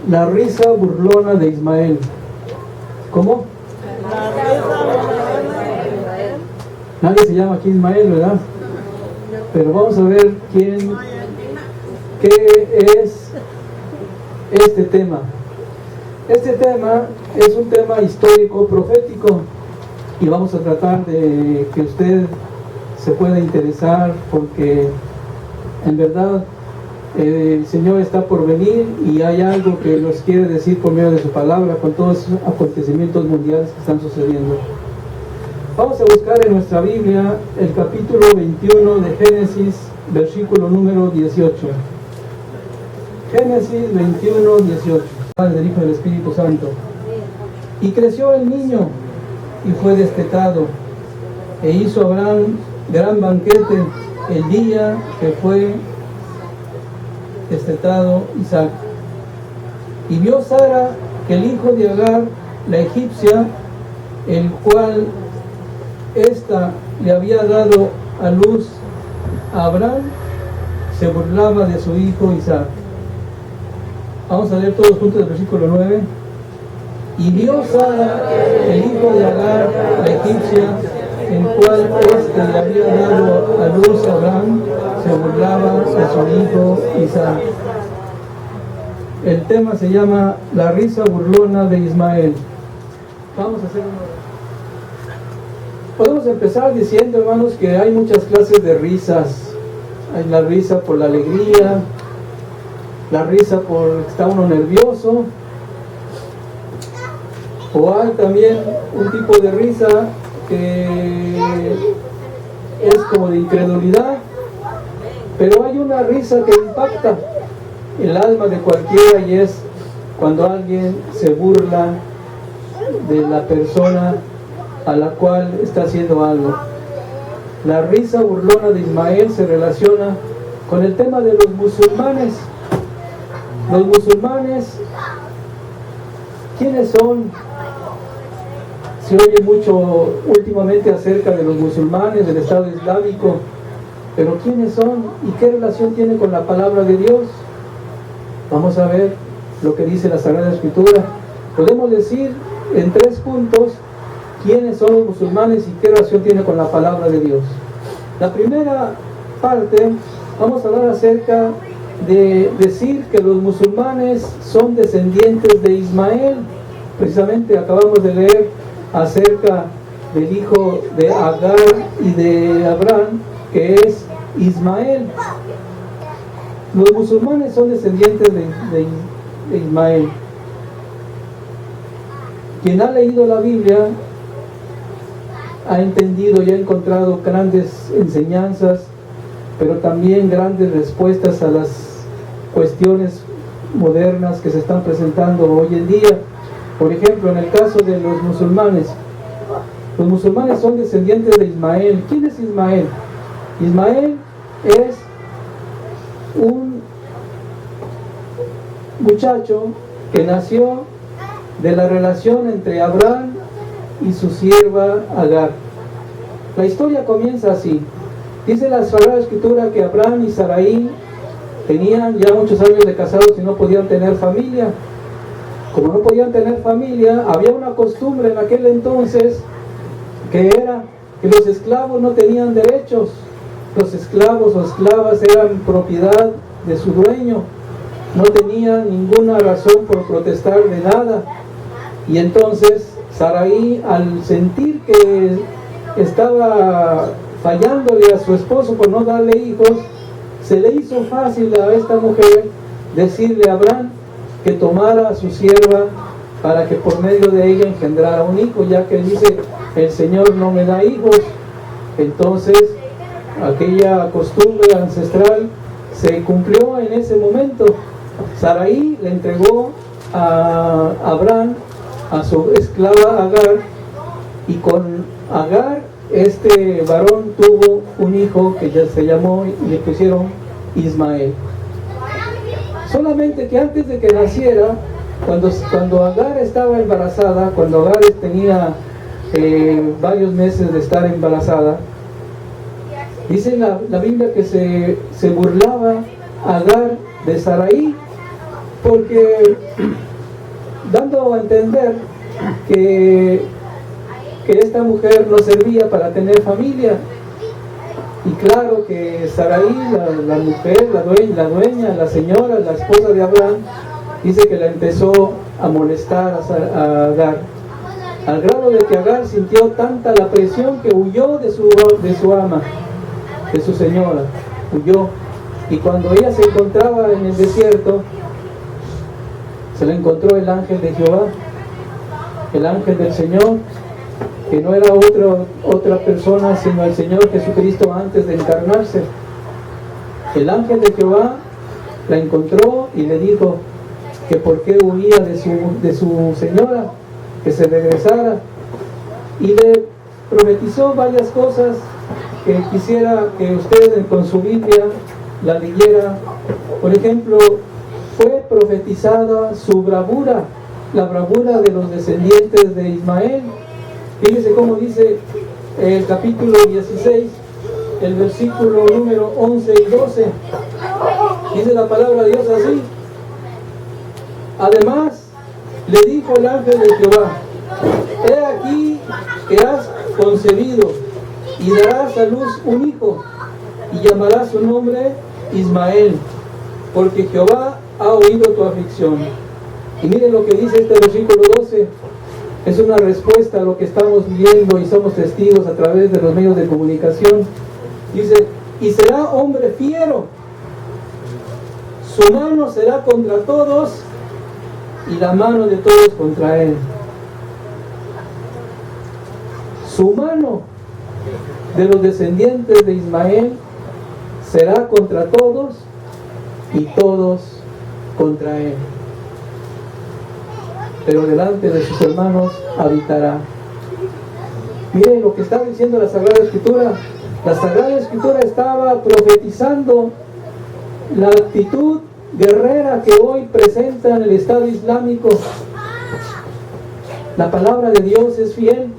La risa burlona de Ismael. ¿Cómo? Nadie se llama aquí Ismael, ¿verdad? Pero vamos a ver qué es este tema. Este tema es un tema histórico, profético, y vamos a tratar de que usted se pueda interesar, porque en verdad el Señor está por venir y hay algo que nos quiere decir por medio de su palabra con todos esos acontecimientos mundiales que están sucediendo. Vamos a buscar en nuestra Biblia el capítulo 21 de Génesis, versículo número 18. Génesis 21, 18. Padre, del Hijo y del Espíritu Santo. Y creció el niño y fue destetado, e hizo Abraham gran banquete el día que fue destetado Isaac. Y vio Sara que el hijo de Agar, la egipcia, el cual ésta le había dado a luz a Abraham, se burlaba de su hijo Isaac. Vamos a leer todos juntos el versículo 9. Y vio Sara el hijo de Agar, la egipcia, el cual éste le había dado a luz a Abraham, se burlaba de su hijo Isaac. El tema se llama La risa burlona de Ismael. Vamos a hacer Podemos empezar diciendo, hermanos, que hay muchas clases de risas. Hay la risa por la alegría, la risa por que está uno nervioso, o hay también un tipo de risa que es como de incredulidad, pero hay una risa que impacta el alma de cualquiera, y es cuando alguien se burla de la persona a la cual está haciendo algo. La risa burlona de Ismael se relaciona con el tema de los musulmanes. Los musulmanes, ¿quiénes son? Se oye mucho últimamente acerca de los musulmanes, del Estado Islámico, pero ¿quiénes son y qué relación tiene con la palabra de Dios? Vamos a ver lo que dice la Sagrada Escritura. Podemos decir en 3 puntos quiénes son los musulmanes y qué relación tiene con la palabra de Dios. La primera parte, vamos a hablar acerca de decir que los musulmanes son descendientes de Ismael. Precisamente acabamos de leer acerca del hijo de Agar y de Abraham, que es Ismael. Los musulmanes son descendientes de Ismael. Quien ha leído la Biblia ha entendido y ha encontrado grandes enseñanzas, pero también grandes respuestas a las cuestiones modernas que se están presentando hoy en día. Por ejemplo, en el caso de los musulmanes son descendientes de Ismael. ¿Quién es Ismael? Ismael es un muchacho que nació de la relación entre Abraham y su sierva Agar. La historia comienza así. Dice la Sagrada Escritura que Abraham y Sarai tenían ya muchos años de casados y no podían tener familia. Como no podían tener familia, había una costumbre en aquel entonces que era que los esclavos no tenían derechos. Los esclavos o esclavas eran propiedad de su dueño. No tenían ninguna razón por protestar de nada. Y entonces Sarai, al sentir que estaba fallándole a su esposo por no darle hijos, se le hizo fácil a esta mujer decirle a Abraham que tomara a su sierva para que por medio de ella engendrara un hijo, ya que él dice, el Señor no me da hijos. Entonces aquella costumbre ancestral se cumplió en ese momento. Sarai le entregó a Abraham a su esclava Agar, y con Agar este varón tuvo un hijo que ya se llamó y le pusieron Ismael. Solamente que antes de que naciera, cuando Agar estaba embarazada, cuando Agar tenía varios meses de estar embarazada, dice la Biblia que se burlaba Agar de Sarai, porque dando a entender que esta mujer no servía para tener familia. Y claro que Sarai, la mujer, la dueña, la señora, la esposa de Abraham, dice que la empezó a molestar a Agar, al grado de que Agar sintió tanta la presión que huyó de su ama, de su señora, huyó. Y cuando ella se encontraba en el desierto, se le encontró el ángel de Jehová, el ángel del Señor, que no era otra persona sino el Señor Jesucristo antes de encarnarse. El ángel de Jehová la encontró y le dijo que por qué huía de su señora, que se regresara, y le profetizó varias cosas que quisiera que usted con su Biblia la leyera. Por ejemplo, fue profetizada su bravura, la bravura de los descendientes de Ismael. Fíjese cómo dice el capítulo 16, el versículo número 11 y 12. Dice la palabra de Dios así: además le dijo el ángel de Jehová: he aquí que has concebido y darás a luz un hijo, y llamarás su nombre Ismael, porque Jehová ha oído tu aflicción. Y miren lo que dice este versículo 12. Es una respuesta a lo que estamos viendo y somos testigos a través de los medios de comunicación. Dice: y será hombre fiero, su mano será contra todos y la mano de todos contra él. Su mano de los descendientes de Ismael será contra todos y todos contra él, pero delante de sus hermanos habitará. Miren lo que está diciendo la Sagrada Escritura. La Sagrada Escritura estaba profetizando la actitud guerrera que hoy presenta en el Estado Islámico. La palabra de Dios es fiel,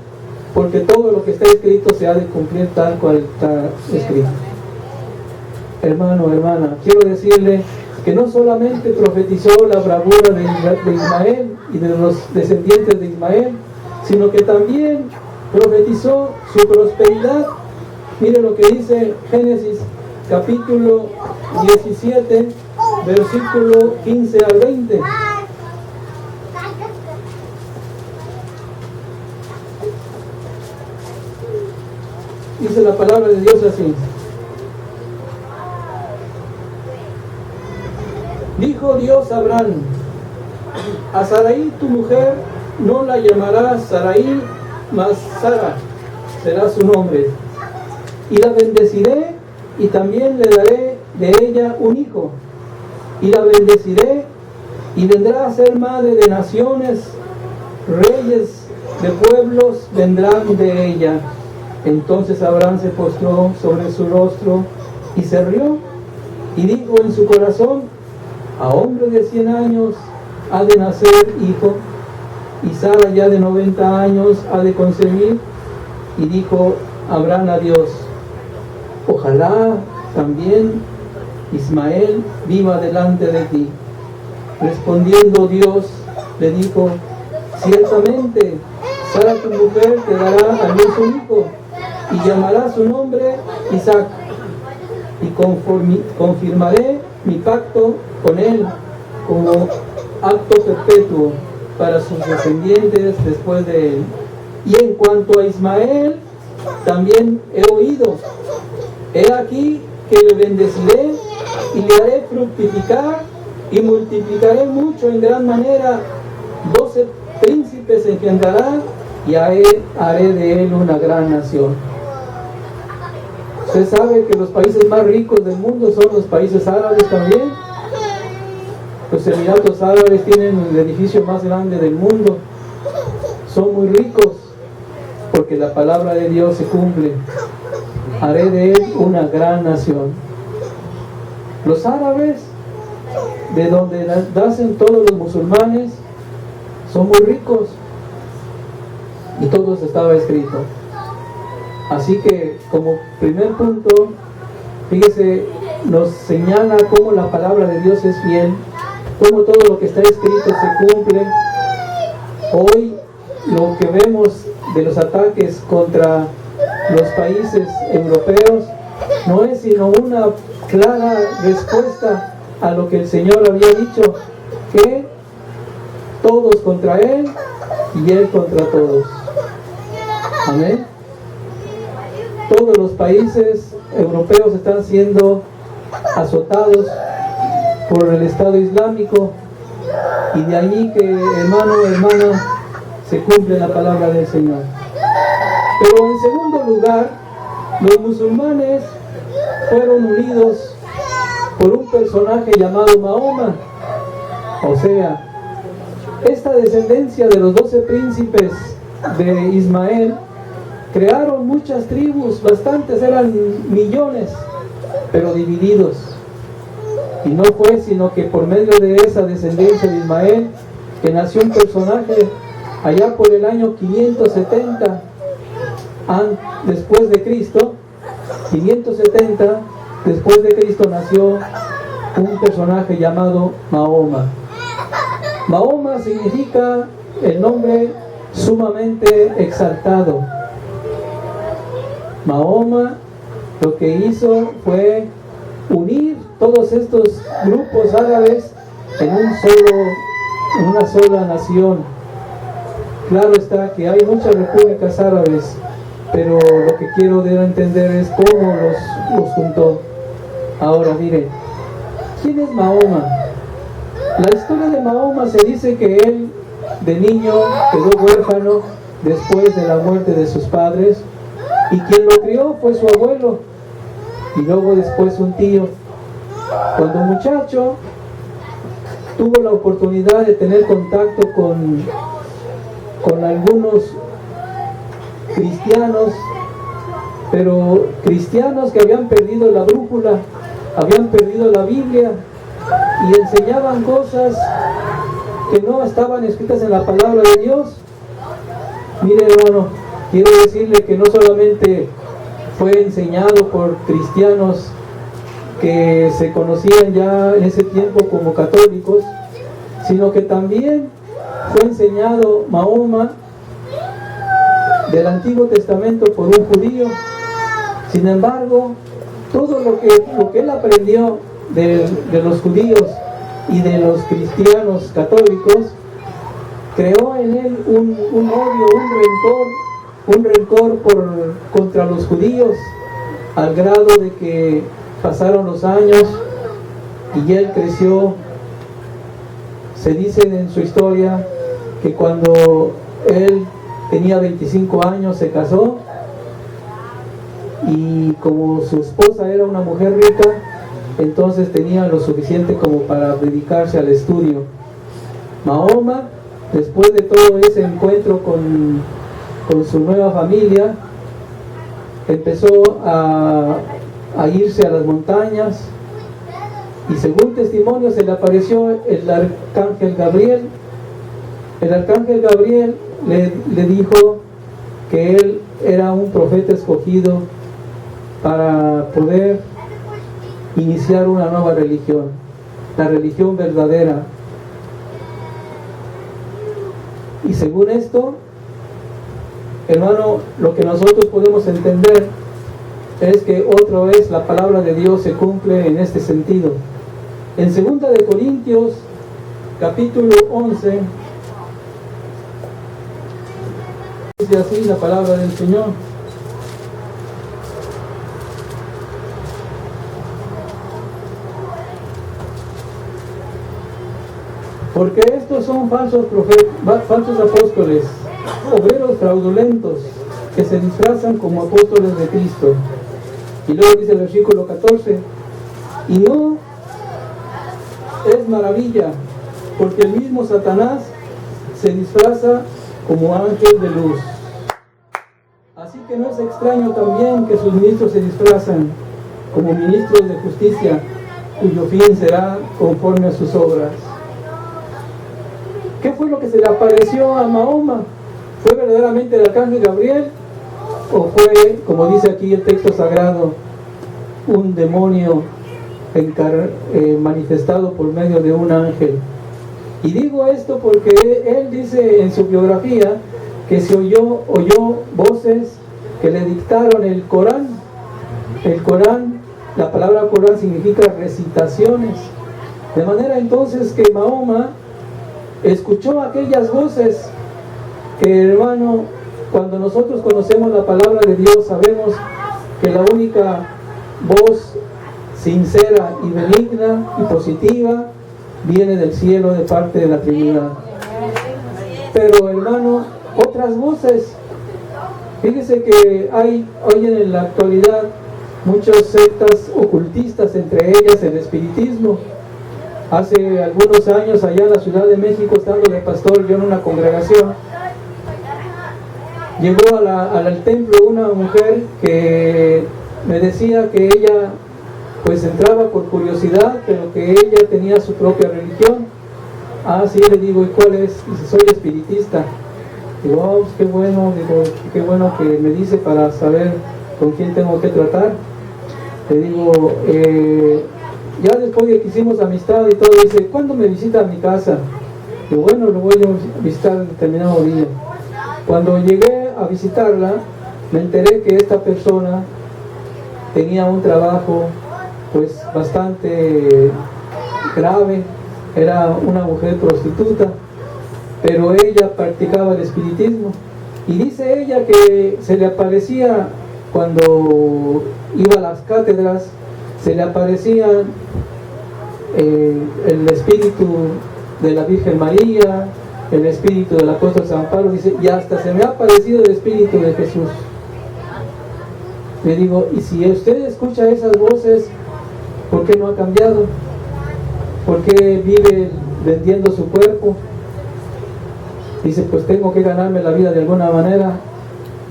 porque todo lo que está escrito se ha de cumplir tal cual está escrito. Hermano, hermana, quiero decirle que no solamente profetizó la bravura de Ismael y de los descendientes de Ismael, sino que también profetizó su prosperidad. Mire lo que dice Génesis capítulo 17, versículo 15 al 20. Dice la palabra de Dios así: dijo Dios a Abraham: a Sarai tu mujer no la llamarás Sarai, mas Sara será su nombre, y la bendeciré, y también le daré de ella un hijo, y la bendeciré, y vendrá a ser madre de naciones, reyes de pueblos vendrán de ella. Entonces Abraham se postró sobre su rostro y se rió, y dijo en su corazón: a hombre de 100 años ha de nacer hijo, y Sara ya de 90 años ha de concebir. Y dijo Abraham a Dios: ojalá también Ismael viva delante de ti. Respondiendo Dios le dijo: ciertamente Sara tu mujer te dará a luz un hijo, y llamará su nombre Isaac, y confirmaré mi pacto con él como acto perpetuo para sus descendientes después de él. Y en cuanto a Ismael, también he oído: he aquí que le bendeciré y le haré fructificar, y multiplicaré mucho en gran manera. 12 príncipes engendrará, y haré de él una gran nación. Usted sabe que los países más ricos del mundo son los países árabes también. Los Emiratos Árabes tienen el edificio más grande del mundo. Son muy ricos porque la palabra de Dios se cumple: haré de él una gran nación. Los árabes, de donde nacen todos los musulmanes, son muy ricos, y todo eso estaba escrito. Así que, como primer punto, fíjese, nos señala cómo la palabra de Dios es fiel, cómo todo lo que está escrito se cumple. Hoy lo que vemos de los ataques contra los países europeos no es sino una clara respuesta a lo que el Señor había dicho, que todos contra Él y Él contra todos. Amén. Todos los países europeos están siendo azotados por el Estado Islámico, y de allí que, hermano, hermana, se cumple la palabra del Señor. Pero en segundo lugar, los musulmanes fueron unidos por un personaje llamado Mahoma. O sea, esta descendencia de los 12 príncipes de Ismael crearon muchas tribus, bastantes, eran millones, pero divididos. Y no fue sino que por medio de esa descendencia de Ismael que nació un personaje allá por el año 570 después de Cristo. 570 después de Cristo nació un personaje llamado Mahoma. Mahoma significa el nombre sumamente exaltado. Mahoma lo que hizo fue unir todos estos grupos árabes en una sola nación. Claro está que hay muchas repúblicas árabes, pero lo que quiero dar a entender es cómo los juntó. Ahora miren, ¿quién es Mahoma? La historia de Mahoma se dice que él de niño quedó huérfano después de la muerte de sus padres, y quien lo crió fue su abuelo y luego después un tío. Cuando muchacho tuvo la oportunidad de tener contacto con algunos cristianos, pero cristianos que habían perdido la brújula, habían perdido la Biblia y enseñaban cosas que no estaban escritas en la palabra de Dios. Mire, hermano, quiero decirle que no solamente fue enseñado por cristianos que se conocían ya en ese tiempo como católicos, sino que también fue enseñado Mahoma del Antiguo Testamento por un judío. Sin embargo, todo lo que él aprendió de los judíos y de los cristianos católicos creó en él un odio, un rencor contra los judíos, al grado de que pasaron los años y él creció. Se dice en su historia que cuando él tenía 25 años se casó, y como su esposa era una mujer rica, entonces tenía lo suficiente como para dedicarse al estudio. Mahoma, después de todo ese encuentro con su nueva familia, empezó a irse a las montañas, y según testimonio se le apareció el arcángel Gabriel. El arcángel Gabriel le dijo que él era un profeta escogido para poder iniciar una nueva religión, la religión verdadera. Y según esto, hermano, lo que nosotros podemos entender es que otra vez la palabra de Dios se cumple en este sentido. En 2 de Corintios, capítulo 11, dice así la palabra del Señor. Porque estos son falsos apóstoles, obreros fraudulentos, que se disfrazan como apóstoles de Cristo. Y luego dice el versículo 14, y no es maravilla, porque el mismo Satanás se disfraza como ángel de luz. Así que no es extraño también que sus ministros se disfrazan como ministros de justicia, cuyo fin será conforme a sus obras. ¿Qué fue lo que se le apareció a Mahoma? ¿Fue verdaderamente el arcángel Gabriel? ¿O fue, como dice aquí el texto sagrado, un demonio manifestado por medio de un ángel? Y digo esto porque él dice en su biografía que se oyó voces que le dictaron el Corán. El Corán, la palabra Corán significa recitaciones. De manera entonces que Mahoma escuchó aquellas voces que, hermano, cuando nosotros conocemos la palabra de Dios, sabemos que la única voz sincera y benigna y positiva viene del cielo de parte de la Trinidad. Pero, hermano, otras voces, fíjese que hay hoy en la actualidad muchas sectas ocultistas, entre ellas el espiritismo. Hace algunos años, allá en la Ciudad de México, estando de pastor yo en una congregación, llegó al templo una mujer que me decía que ella pues entraba por curiosidad, pero que ella tenía su propia religión. Ah, sí, le digo, ¿y cuál es? Dice, soy espiritista. Digo, oh, pues qué bueno, digo, qué bueno que me dice para saber con quién tengo que tratar. Le digo, ya después de que hicimos amistad y todo, dice, ¿cuándo me visita a mi casa? Digo, bueno, lo voy a visitar en determinado día. Cuando llegué a visitarla, me enteré que esta persona tenía un trabajo pues bastante grave, era una mujer prostituta, pero ella practicaba el espiritismo. Y dice ella que se le aparecía, cuando iba a las cátedras, se le aparecía el espíritu de la Virgen María, el espíritu del apóstol San Pablo, dice, y hasta se me ha aparecido el espíritu de Jesús. Le digo, y si usted escucha esas voces, ¿por qué no ha cambiado? ¿Por qué vive vendiendo su cuerpo? Dice, pues tengo que ganarme la vida de alguna manera.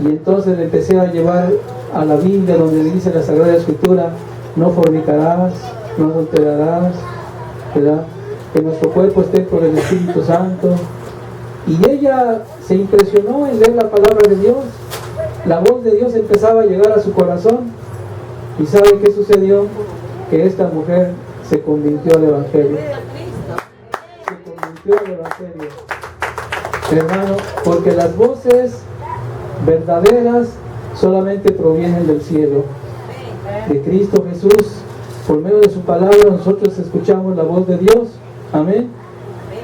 Y entonces le empecé a llevar a la Biblia, donde dice la Sagrada Escritura, no fornicarás, no adulterarás, ¿verdad? Que nuestro cuerpo es templo del Espíritu Santo. Y ella se impresionó en leer la palabra de Dios. La voz de Dios empezaba a llegar a su corazón. ¿Y sabe qué sucedió? Que esta mujer se convirtió al Evangelio. Se convirtió al Evangelio. Hermano, porque las voces verdaderas solamente provienen del cielo, de Cristo Jesús. Por medio de su palabra nosotros escuchamos la voz de Dios. Amén.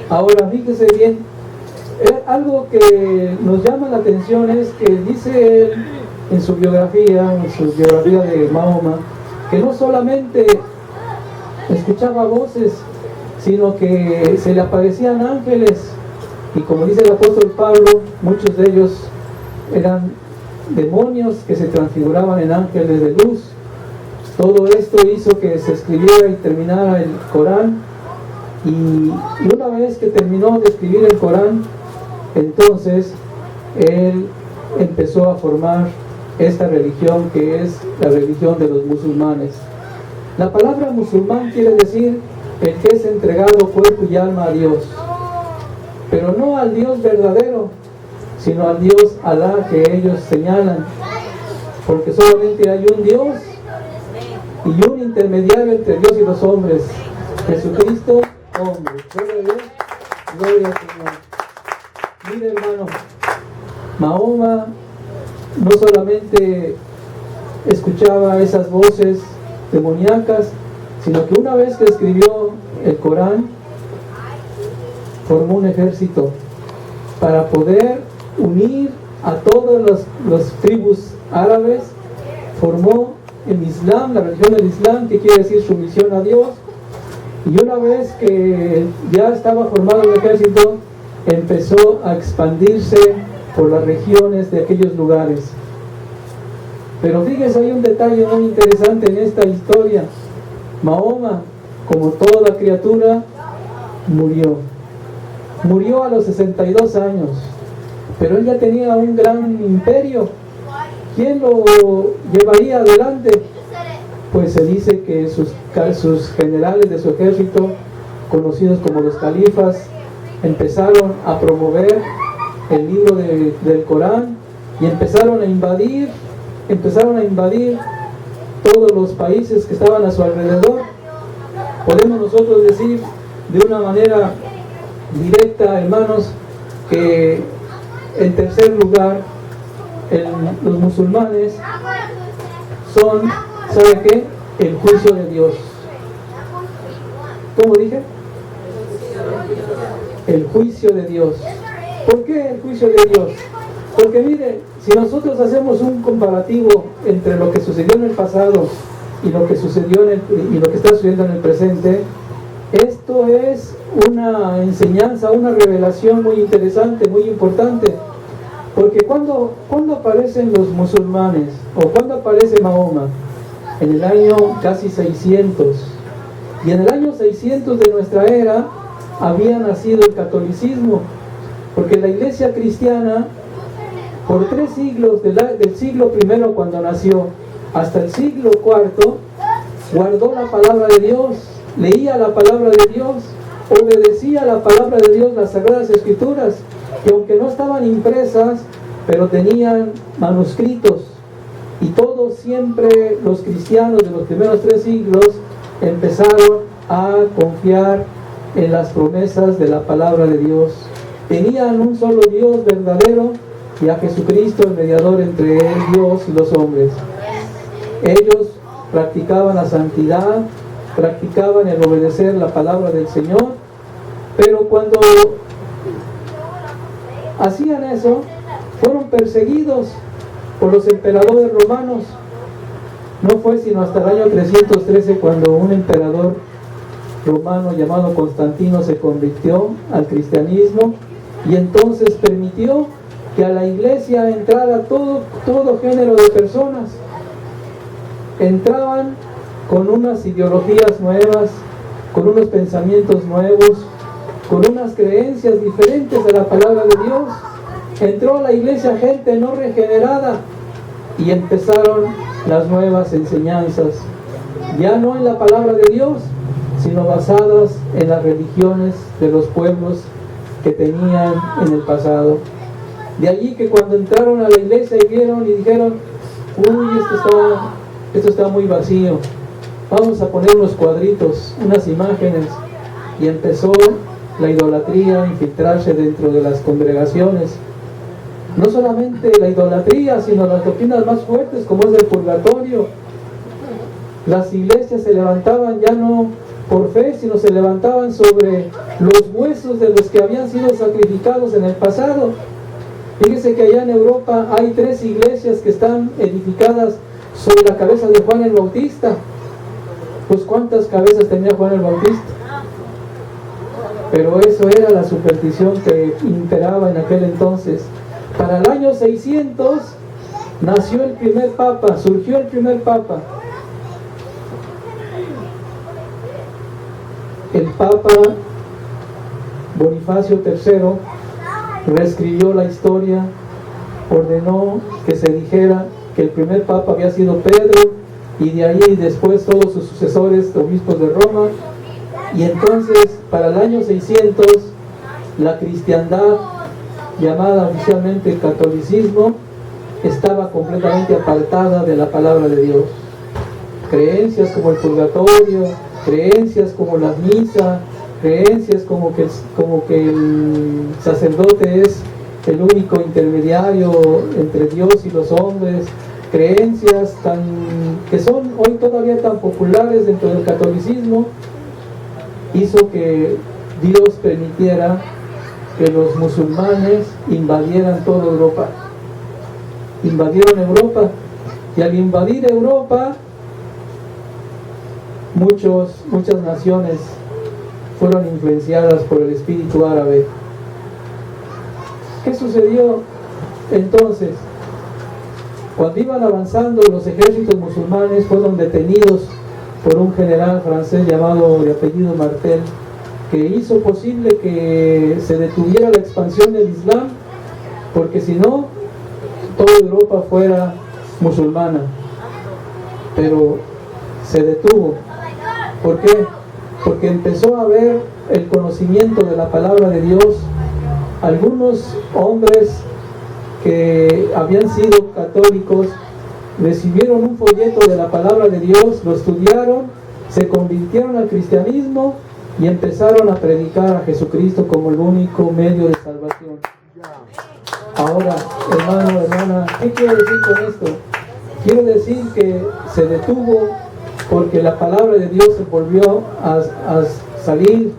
Ahora fíjese bien, algo que nos llama la atención es que dice él en su biografía de Mahoma, que no solamente escuchaba voces, sino que se le aparecían ángeles. Y como dice el apóstol Pablo, muchos de ellos eran demonios que se transfiguraban en ángeles de luz. Todo esto hizo que se escribiera y terminara el Corán. Y una vez que terminó de escribir el Corán, entonces él empezó a formar esta religión, que es la religión de los musulmanes. La palabra musulmán quiere decir el que es entregado cuerpo y alma a Dios, pero no al Dios verdadero, sino al Dios Alá que ellos señalan, porque solamente hay un Dios y un intermediario entre Dios y los hombres, Jesucristo, hombre. Gloria a Dios, gloria al Señor. Mire, hermano, Mahoma no solamente escuchaba esas voces demoníacas, sino que una vez que escribió el Corán, formó un ejército para poder unir a todas las tribus árabes. Formó el Islam, la religión del Islam, que quiere decir sumisión a Dios. Y una vez que ya estaba formado el ejército, empezó a expandirse por las regiones de aquellos lugares. Pero fíjense, hay un detalle muy interesante en esta historia. Mahoma, como toda criatura, murió a los 62 años, pero él ya tenía un gran imperio. ¿Quién lo llevaría adelante? Pues se dice que sus generales de su ejército, conocidos como los califas, empezaron a promover el libro del Corán y empezaron a invadir todos los países que estaban a su alrededor. Podemos nosotros decir de una manera directa, hermanos, que en tercer lugar, los musulmanes son, ¿sabe qué? El juicio de Dios. ¿Cómo dije? El juicio de Dios. ¿Por qué el juicio de Dios? Porque mire, si nosotros hacemos un comparativo entre lo que sucedió en el pasado y lo que sucedió y lo que está sucediendo en el presente, esto es una enseñanza, una revelación muy interesante, muy importante. Porque cuando aparecen los musulmanes, o cuando aparece Mahoma, en el año casi 600, y en el año 600 de nuestra era había nacido el catolicismo, porque la iglesia cristiana, por 3 siglos, del siglo I cuando nació, hasta el siglo IV, guardó la palabra de Dios, leía la palabra de Dios, obedecía la palabra de Dios, las Sagradas Escrituras, que aunque no estaban impresas, pero tenían manuscritos, y todos siempre los cristianos de los primeros 3 siglos empezaron a confiar en las promesas de la palabra de Dios. Tenían un solo Dios verdadero y a Jesucristo el mediador entre Dios y los hombres. Ellos practicaban la santidad, practicaban el obedecer la palabra del Señor, pero cuando hacían eso, fueron perseguidos por los emperadores romanos. No fue sino hasta el año 313 cuando un emperador romano llamado Constantino se convirtió al cristianismo y entonces permitió que a la iglesia entrara todo género de personas. Entraban con unas ideologías nuevas, con unos pensamientos nuevos, con unas creencias diferentes de la palabra de Dios. Entró a la iglesia gente no regenerada y empezaron las nuevas enseñanzas, ya no en la palabra de Dios, sino basadas en las religiones de los pueblos que tenían en el pasado. De allí que cuando entraron a la iglesia y vieron y dijeron, uy, esto está muy vacío, vamos a poner unos cuadritos, unas imágenes, y empezó la idolatría a infiltrarse dentro de las congregaciones. No solamente la idolatría, sino las doctrinas más fuertes, como es el purgatorio. Las iglesias se levantaban ya no por fe, sino se levantaban sobre los huesos de los que habían sido sacrificados en el pasado. Fíjese que allá en Europa hay 3 iglesias que están edificadas sobre la cabeza de Juan el Bautista. Pues ¿cuántas cabezas tenía Juan el Bautista? Pero eso era la superstición que imperaba en aquel entonces. Para el año 600 nació el primer papa, surgió el primer papa. El papa Bonifacio III reescribió la historia, ordenó que se dijera que el primer papa había sido Pedro, y de ahí después todos sus sucesores, obispos de Roma. Y entonces para el año 600 la cristiandad, llamada oficialmente el catolicismo, estaba completamente apartada de la palabra de Dios. Creencias como el purgatorio, creencias como la misa, creencias como que el sacerdote es el único intermediario entre Dios y los hombres, creencias que son hoy todavía tan populares dentro del catolicismo, hizo que Dios permitiera que los musulmanes invadieran toda Europa. Invadieron Europa, y al invadir Europa, muchas naciones fueron influenciadas por el espíritu árabe. ¿Qué sucedió entonces? Cuando iban avanzando los ejércitos musulmanes, fueron detenidos por un general francés llamado de apellido Martel, que hizo posible que se detuviera la expansión del Islam, porque si no, toda Europa fuera musulmana. Pero se detuvo. ¿Por qué? Porque empezó a haber el conocimiento de la palabra de Dios. Algunos hombres que habían sido católicos recibieron un folleto de la palabra de Dios, lo estudiaron, se convirtieron al cristianismo y empezaron a predicar a Jesucristo como el único medio de salvación. Ahora, hermano, hermana, ¿qué quiero decir con esto? Quiero decir que se detuvo porque la palabra de Dios se volvió a salir,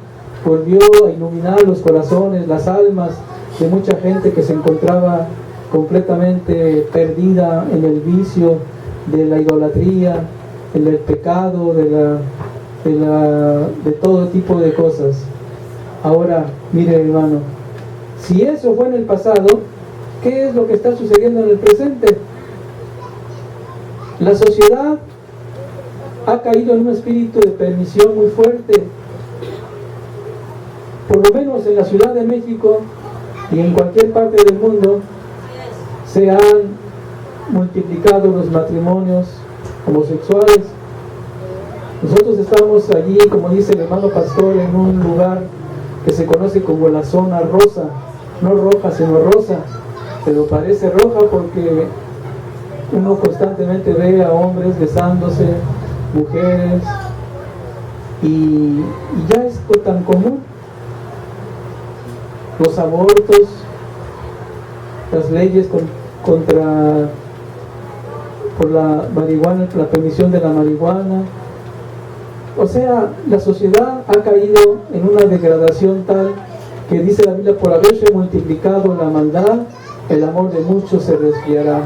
volvió a iluminar los corazones, las almas de mucha gente que se encontraba completamente perdida en el vicio de la idolatría, en el pecado, de todo tipo de cosas. Ahora, mire, hermano, si eso fue en el pasado, ¿qué es lo que está sucediendo en el presente? La sociedad ha caído en un espíritu de permisión muy fuerte. Por lo menos en la Ciudad de México y en cualquier parte del mundo se han multiplicado los matrimonios homosexuales. Nosotros estamos allí, como dice el hermano pastor, en un lugar que se conoce como la zona rosa, no roja sino rosa, pero parece roja porque uno constantemente ve a hombres besándose, mujeres, y ya es tan común. Los abortos, las leyes por la marihuana, la permisión de la marihuana. O sea, la sociedad ha caído en una degradación tal que dice la Biblia: por haberse multiplicado la maldad, el amor de muchos se resfriará.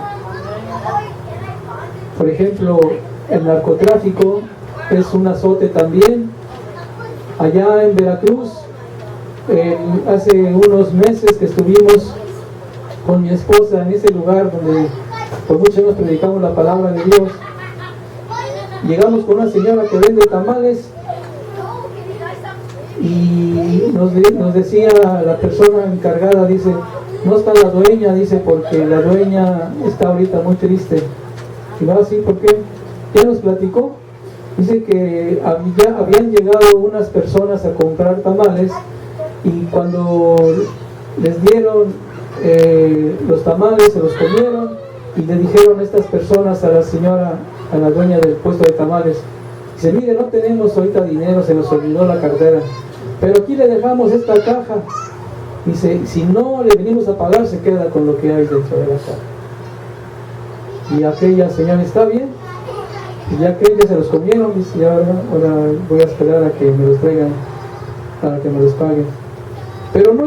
Por ejemplo, el narcotráfico es un azote también. Allá en Veracruz, hace unos meses que estuvimos con mi esposa en ese lugar donde por muchos años predicamos la palabra de Dios, llegamos con una señora que vende tamales y nos decía la persona encargada, dice: no está la dueña, dice, porque la dueña está ahorita muy triste. Y no, así, ¿por qué? Ya nos platicó. Dice que ya habían llegado unas personas a comprar tamales y cuando les dieron los tamales se los comieron y le dijeron estas personas a la señora, a la dueña del puesto de tamales: dice, mire, no tenemos ahorita dinero, se nos olvidó la cartera, pero aquí le dejamos esta caja. Dice, si no le venimos a pagar, se queda con lo que hay dentro de la caja. Y aquella señora: está bien. Y ya que ellos se los comieron, dice, ya ahora voy a esperar a que me los traigan para que me los paguen. Pero no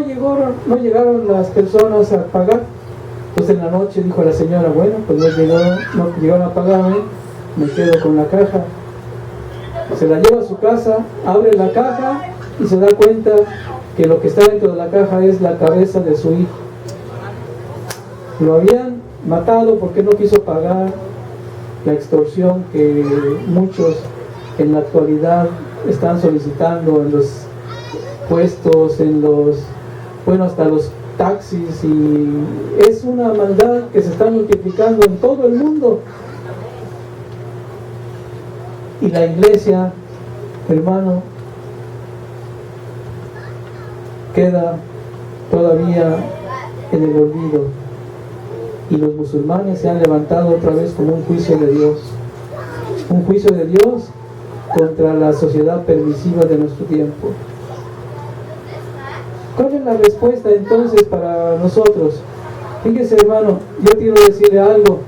llegaron las personas a pagar. Entonces en la noche dijo la señora: bueno, pues no llegaron a pagarme, me quedo con la caja. Se la lleva a su casa, abre la caja y se da cuenta que lo que está dentro de la caja es la cabeza de su hijo. Lo habían matado porque no quiso pagar la extorsión que muchos en la actualidad están solicitando en los puestos, hasta los taxis, y es una maldad que se está multiplicando en todo el mundo. Y la iglesia, hermano, queda todavía en el olvido, y los musulmanes se han levantado otra vez como un juicio de Dios contra la sociedad permisiva de nuestro tiempo. ¿Cuál es la respuesta entonces para nosotros? Fíjese, hermano, yo quiero decirle algo.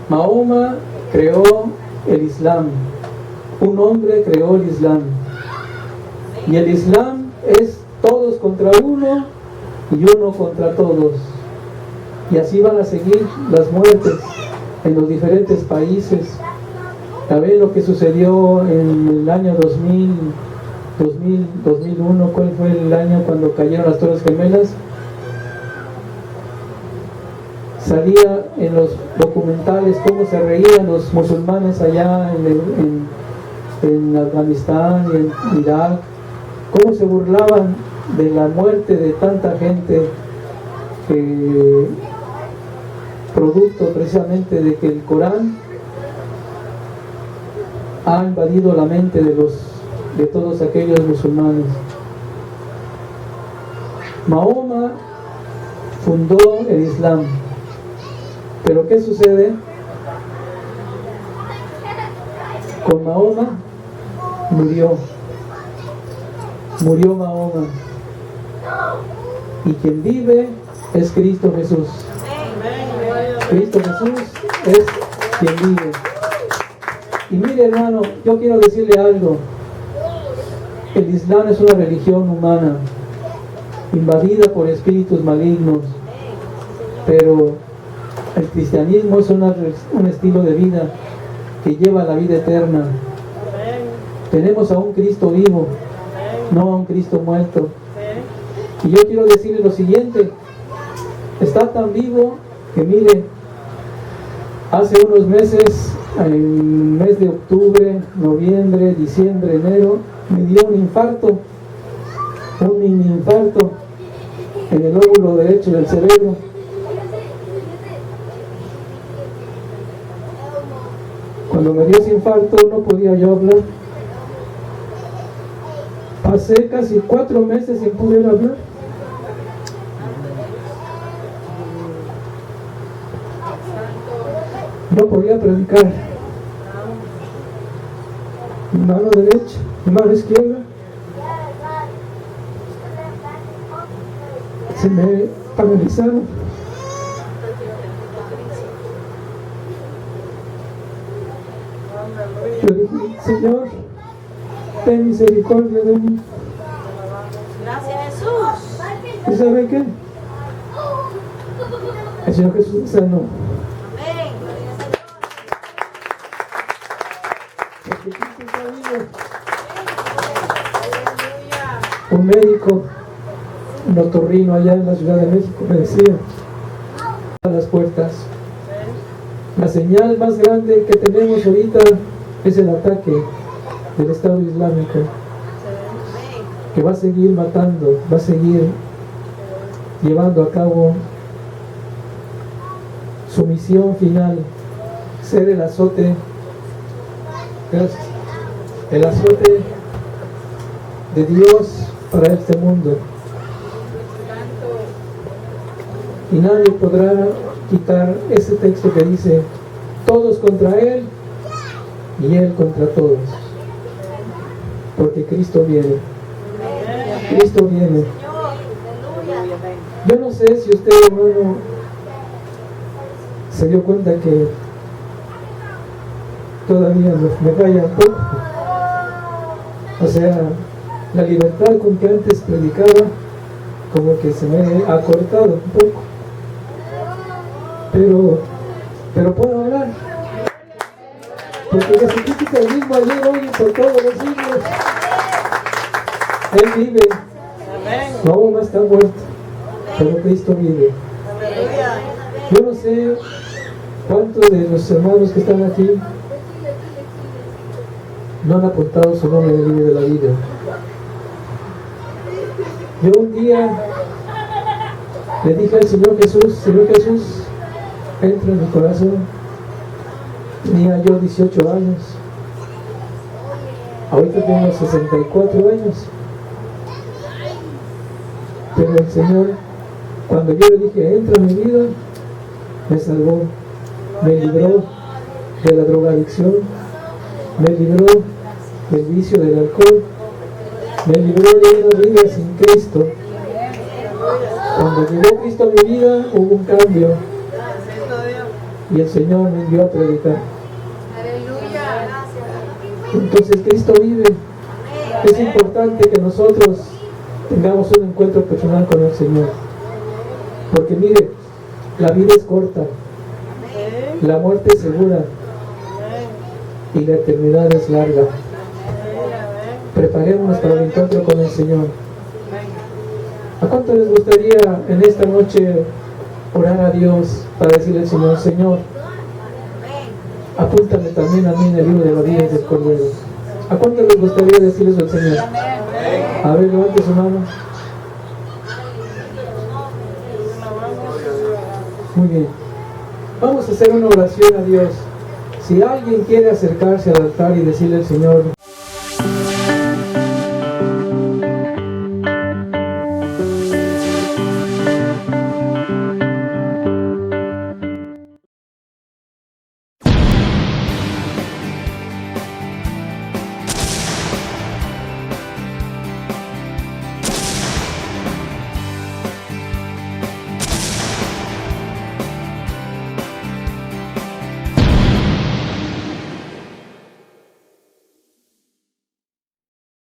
Mahoma creó el Islam, un hombre creó el Islam, y el Islam es todos contra uno y uno contra todos, y así van a seguir las muertes en los diferentes países. ¿Saben lo que sucedió en el año 2001? ¿Cuál fue el año cuando cayeron las Torres Gemelas? Salía en los documentales cómo se reían los musulmanes allá en Afganistán y en Irak, cómo se burlaban de la muerte de tanta gente, producto precisamente de que el Corán ha invadido la mente de todos aquellos musulmanes. Mahoma fundó el Islam, pero ¿qué sucede? Con Mahoma murió murió Mahoma. Y quien vive es Cristo Jesús. Cristo Jesús es quien vive. Y mire, hermano, yo quiero decirle algo. El Islam es una religión humana, invadida por espíritus malignos, pero el cristianismo es un estilo de vida que lleva a la vida eterna. Tenemos a un Cristo vivo, no a un Cristo muerto. Y yo quiero decirle lo siguiente: está tan vivo que mire, hace unos meses, en el mes de octubre, noviembre, diciembre, enero, me dio un infarto, un mini infarto en el lóbulo derecho del cerebro. Cuando me dio ese infarto no podía yo hablar. Pasé casi 4 meses sin poder hablar. No podía predicar. Mi mano derecha, mi mano izquierda se me paralizaron. Yo dije: Señor, ten misericordia de mí. Gracias, Jesús. ¿Y saben qué? El Señor Jesús me sanó. Amén. Porque Cristo está vivo. Aleluya. Un médico, un otorrino allá en la Ciudad de México, me decía a las puertas: la señal más grande que tenemos ahorita es el ataque del Estado Islámico, que va a seguir matando, va a seguir llevando a cabo su misión final, ser el azote, gracias, el azote de Dios para este mundo. Y nadie podrá quitar ese texto que dice: todos contra Él y Él contra todos. Porque Cristo viene. Cristo viene. Yo no sé si usted, hermano, se dio cuenta que todavía me falla un poco. O sea, la libertad con que antes predicaba como que se me ha cortado un poco. Pero puedo hablar. Porque Jesucristo es el mismo ayer, hoy y por todos los siglos. Él vive. Mahoma está muerto, pero Cristo vive. Yo no sé cuántos de los hermanos que están aquí no han apuntado su nombre en el libro de la vida. Yo un día le dije al Señor Jesús: Señor Jesús, entra en mi corazón. Tenía yo 18 años. Ahorita tengo 64 años. Pero el Señor, cuando yo le dije: entra en mi vida, me salvó, me libró de la drogadicción, me libró del vicio del alcohol, me libró de una vida sin Cristo. Cuando llegó Cristo a mi vida, hubo un cambio y el Señor me envió a predicar. Entonces Cristo vive. Es importante que nosotros tengamos un encuentro personal con el Señor, porque mire, la vida es corta, la muerte es segura y la eternidad es larga. Preparémonos para el encuentro con el Señor. ¿A cuánto les gustaría en esta noche orar a Dios para decirle al Señor: Señor, apúntame también a mí en el libro de la vida del Cordero? ¿A cuánto les gustaría decirle eso al Señor? A ver, levante su mano. Muy bien. Vamos a hacer una oración a Dios. Si alguien quiere acercarse al altar y decirle al Señor: